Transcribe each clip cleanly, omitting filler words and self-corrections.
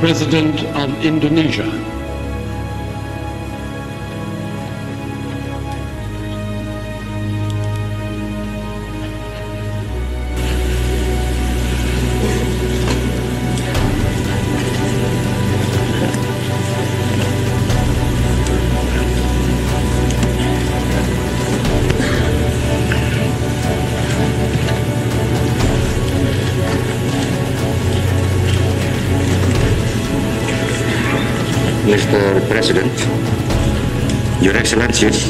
President of Indonesia. Mr. President, Your Excellencies,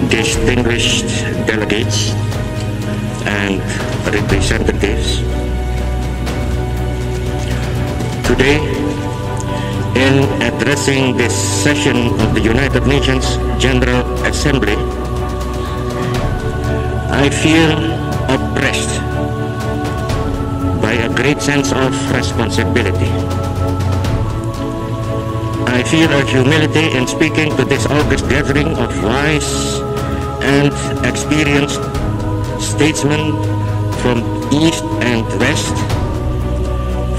distinguished delegates and representatives, today, in addressing this session of the United Nations General Assembly, I feel oppressed by a great sense of responsibility. I feel a humility in speaking to this august gathering of wise and experienced statesmen from east and west,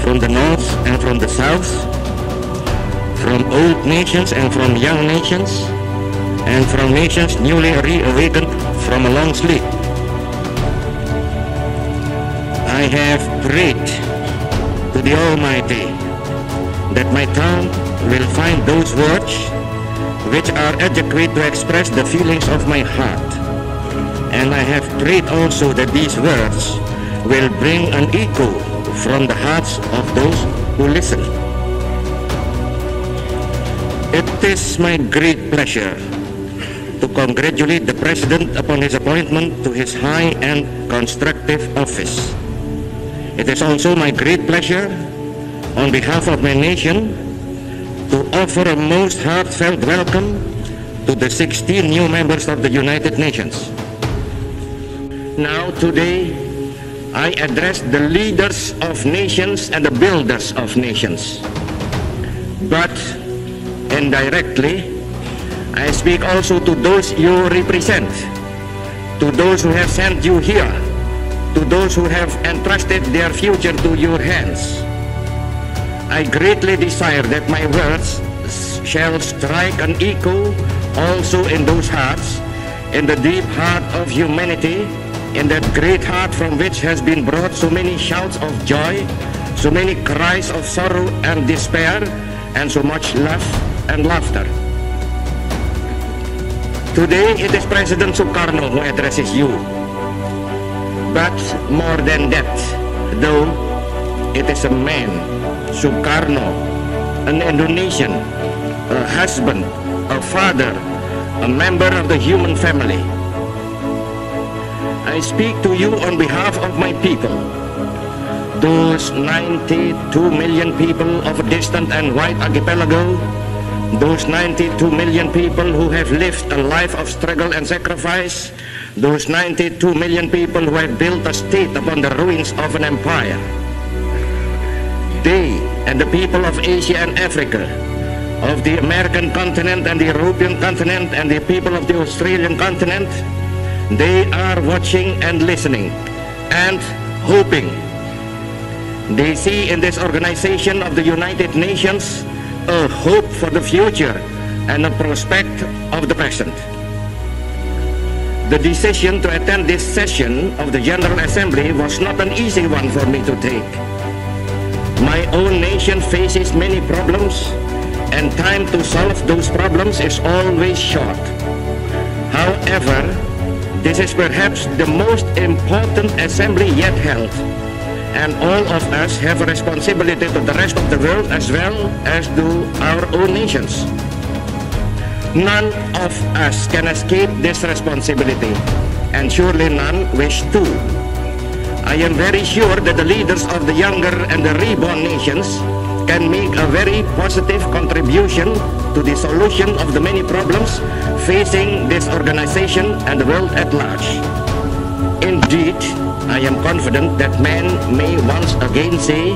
from the north and from the south, from old nations and from young nations, and from nations newly reawakened from a long sleep. I have prayed to the Almighty that my tongue will find those words which are adequate to express the feelings of my heart. And I have prayed also that these words will bring an echo from the hearts of those who listen. It is my great pleasure to congratulate the President upon his appointment to his high and constructive office. It is also my great pleasure, on behalf of my nation, to offer a most heartfelt welcome to the 16 new members of the United Nations. Now today, I address the leaders of nations and the builders of nations. But indirectly, I speak also to those you represent, to those who have sent you here, to those who have entrusted their future to your hands. I greatly desire that my words shall strike an echo also in those hearts, in the deep heart of humanity, in that great heart from which has been brought so many shouts of joy, so many cries of sorrow and despair, and so much love and laughter. Today it is President Sukarno who addresses you. But more than that, though, it is a man, Sukarno, an Indonesian, a husband, a father, a member of the human family. I speak to you on behalf of my people, those 92 million people of a distant and wide archipelago, those 92 million people who have lived a life of struggle and sacrifice, those 92 million people who have built a state upon the ruins of an empire. They and the people of Asia and Africa, of the American continent and the European continent and the people of the Australian continent, they are watching and listening and hoping. They see in this organization of the United Nations a hope for the future and a prospect of the present. The decision to attend this session of the General Assembly was not an easy one for me to take. My own nation faces many problems, and time to solve those problems is always short. However, this is perhaps the most important assembly yet held, and all of us have a responsibility to the rest of the world as well as do our own nations. None of us can escape this responsibility, and surely none wish to. I am very sure that the leaders of the younger and the reborn nations can make a very positive contribution to the solution of the many problems facing this organization and the world at large. Indeed, I am confident that man may once again say,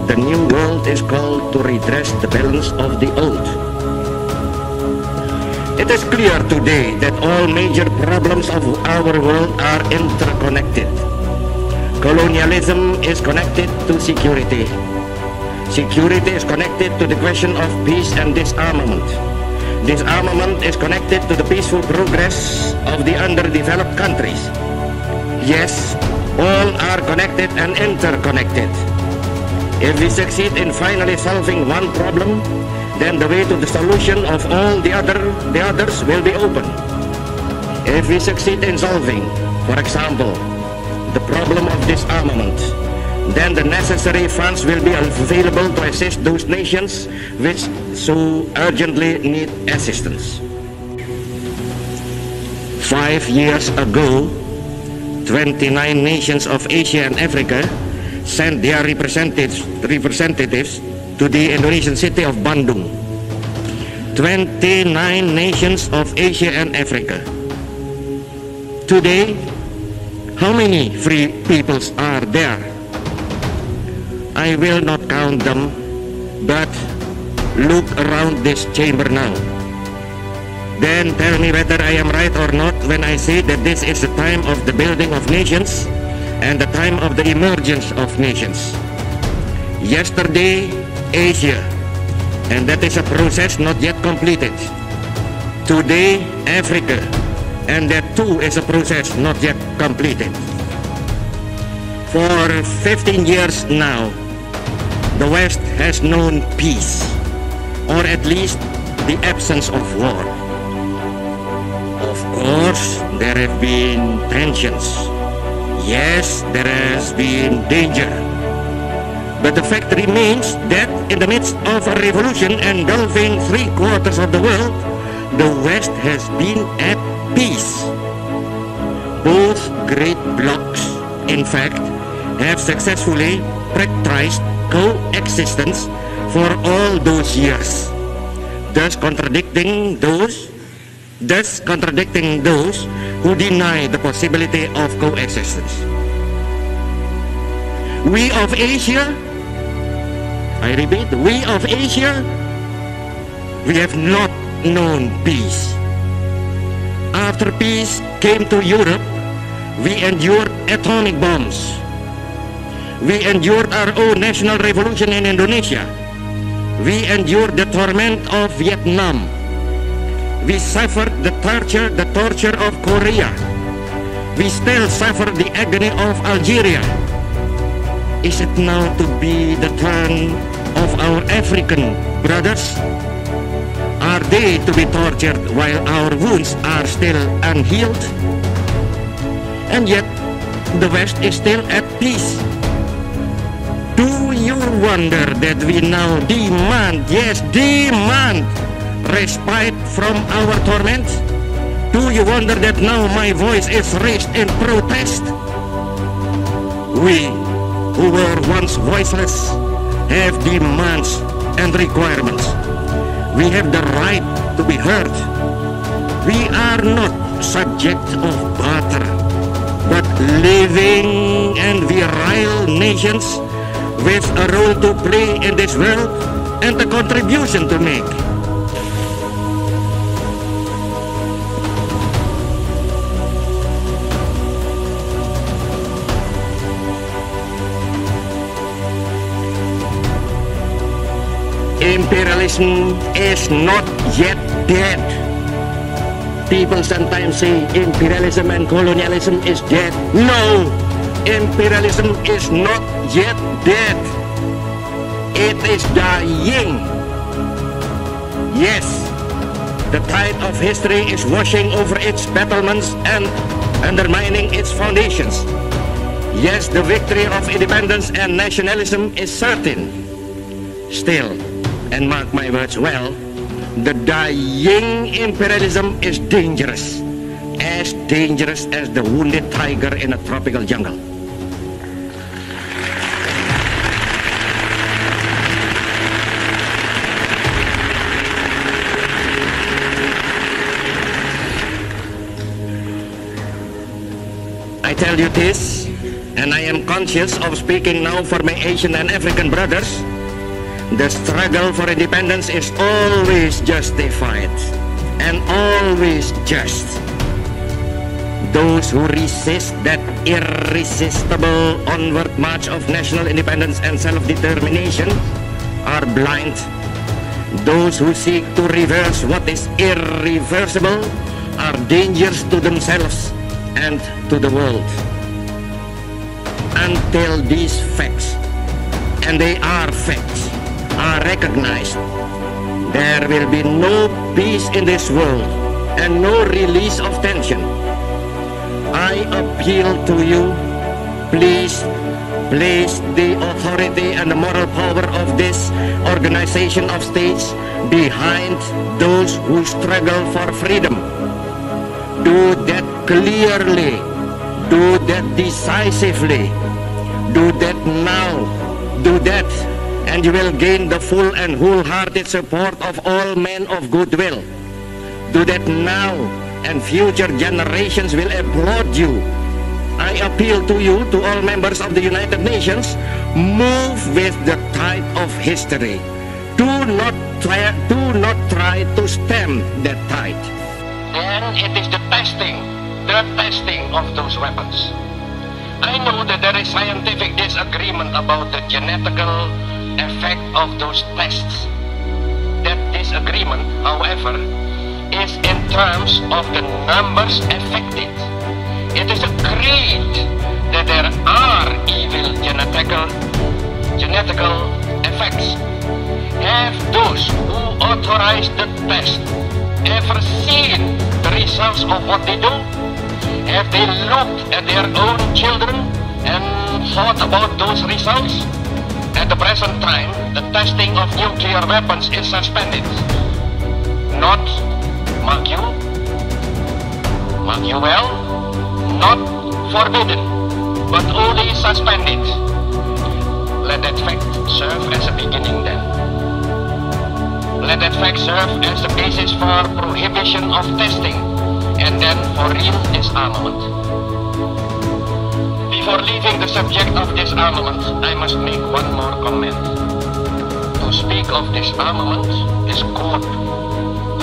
the new world is called to redress the balance of the old. It is clear today that all major problems of our world are interconnected. Colonialism is connected to security. Security is connected to the question of peace and disarmament. Disarmament is connected to the peaceful progress of the underdeveloped countries. Yes, all are connected and interconnected. If we succeed in finally solving one problem, then the way to the solution of all the others will be open. If we succeed in solving, for example, the problem of disarmament, then the necessary funds will be available to assist those nations which so urgently need assistance. 5 years ago, 29 nations of Asia and Africa sent their representatives to the Indonesian city of Bandung. 29 nations of Asia and Africa. Today, how many free peoples are there? I will not count them, but look around this chamber now. Then tell me whether I am right or not when I say that this is the time of the building of nations and the time of the emergence of nations. Yesterday, Asia, and that is a process not yet completed. Today, Africa, and that too is a process not yet completed. For 15 years now, the West has known peace, or at least the absence of war. Of course, there have been tensions. Yes, there has been danger. But the fact remains that in the midst of a revolution engulfing 3/4 of the world, the West has been at peace. Both great blocs, in fact, have successfully practiced coexistence for all those years, thus contradicting those who deny the possibility of coexistence. We of Asia, I repeat, we of Asia, we have not known peace. After peace came to Europe, we endured atomic bombs. We endured our own national revolution in Indonesia. We endured the torment of Vietnam. We suffered the torture of Korea. We still suffer the agony of Algeria. Is it now to be the turn of our African brothers? Are they to be tortured while our wounds are still unhealed? And yet, the West is still at peace. Do you wonder that we now demand, yes, demand respite from our torments? Do you wonder that now my voice is raised in protest? We, who were once voiceless, have demands and requirements. We have the right to be heard. We are not subject of barter, but living and virile nations with a role to play in this world and a contribution to make. Imperialism is not yet dead. People sometimes say imperialism and colonialism is dead. No! Imperialism is not yet dead. It is dying. Yes, the tide of history is washing over its battlements and undermining its foundations. Yes, the victory of independence and nationalism is certain. Still, and mark my words well, the dying imperialism is dangerous as the wounded tiger in a tropical jungle. I tell you this, and I am conscious of speaking now for my Asian and African brothers. The struggle for independence is always justified and always just. Those who resist that irresistible onward march of national independence and self-determination are blind. Those who seek to reverse what is irreversible are dangerous to themselves and to the world. Until these facts, and they are facts, are recognized, there will be no peace in this world and no release of tension. I appeal to you, please place the authority and the moral power of this organization of states behind those who struggle for freedom. Do that clearly, do that decisively, do that now, do that, and you will gain the full and wholehearted support of all men of goodwill. Do that now, and future generations will applaud you. I appeal to you, to all members of the United Nations, move with the tide of history. Do not try to stem that tide. Then it is the testing of those weapons. I know that there is scientific disagreement about the genetical effect of those tests. That disagreement, however, is in terms of the numbers affected. It is agreed that there are evil genetical effects. Have those who authorize the test ever seen the results of what they do? Have they looked at their own children and thought about those results? At the present time, the testing of nuclear weapons is suspended. Not, mark you well, not forbidden, but only suspended. Let that fact serve as a beginning then. Let that fact serve as the basis for prohibition of testing, and then for real disarmament. Before leaving the subject of disarmament, I must make one more comment. To speak of disarmament is good.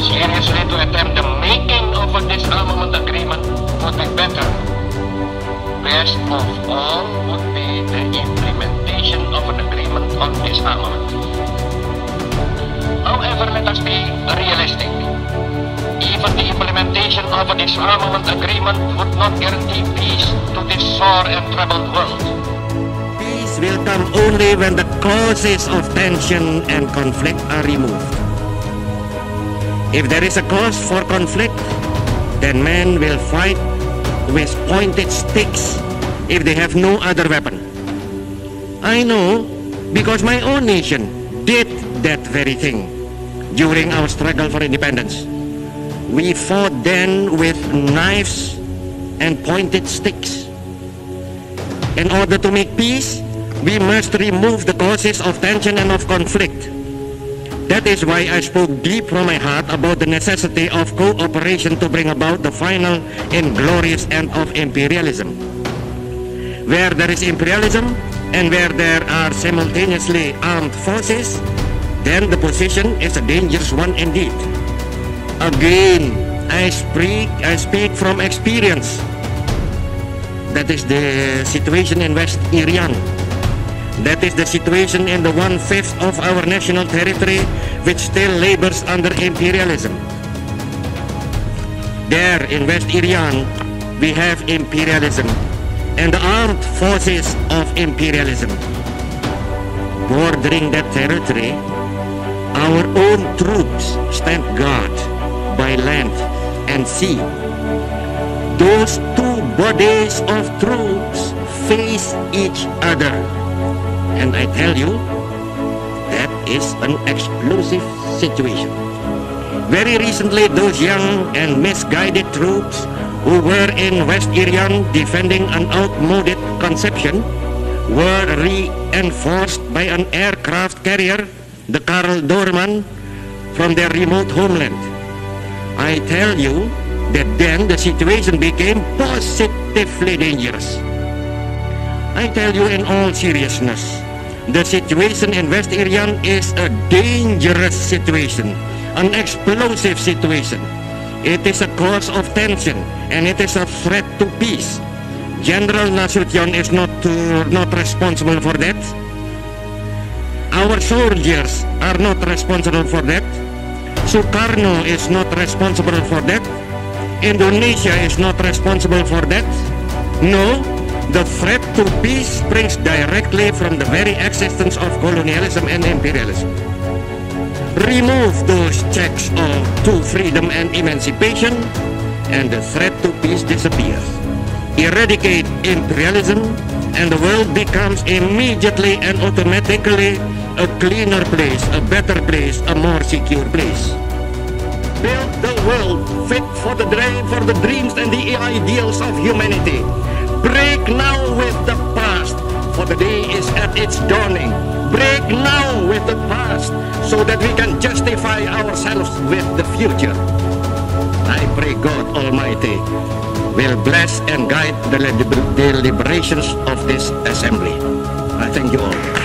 Seriously to attempt the making of a disarmament agreement would be better. Best of all would be the implementation of an agreement on disarmament. However, let us be realistic. Even the implementation of a disarmament agreement would not guarantee peace to this sore and troubled world. Peace will come only when the causes of tension and conflict are removed. If there is a cause for conflict, then men will fight with pointed sticks if they have no other weapon. I know because my own nation did that very thing during our struggle for independence. We fought then with knives and pointed sticks. In order to make peace, we must remove the causes of tension and of conflict. That is why I spoke deep from my heart about the necessity of cooperation to bring about the final and glorious end of imperialism. Where there is imperialism and where there are simultaneously armed forces, then the position is a dangerous one indeed. Again, I speak from experience. That is the situation in West Irian. That is the situation in the 1/5 of our national territory which still labors under imperialism. There in West Irian, we have imperialism and the armed forces of imperialism. Bordering that territory, our own troops stand guard by land and sea. Those two bodies of troops face each other. And I tell you, that is an explosive situation. Very recently, those young and misguided troops who were in West Irian defending an outmoded conception were reinforced by an aircraft carrier, the Karl Doorman, from their remote homeland. I tell you that then the situation became positively dangerous. I tell you in all seriousness, the situation in West Irian is a dangerous situation, an explosive situation. It is a cause of tension and it is a threat to peace. General Nasution is not responsible for that. Our soldiers are not responsible for that. Sukarno is not responsible for that. Indonesia is not responsible for that. No, the threat to peace springs directly from the very existence of colonialism and imperialism. Remove those checks to freedom and emancipation, and the threat to peace disappears. Eradicate imperialism, and the world becomes immediately and automatically a cleaner place, a better place, a more secure place. Build the world fit for the dreams and the ideals of humanity. Break now with the past, for the day is at its dawning. Break now with the past, so that we can justify ourselves with the future. I pray God Almighty will bless and guide the deliberations of this assembly. I thank you all.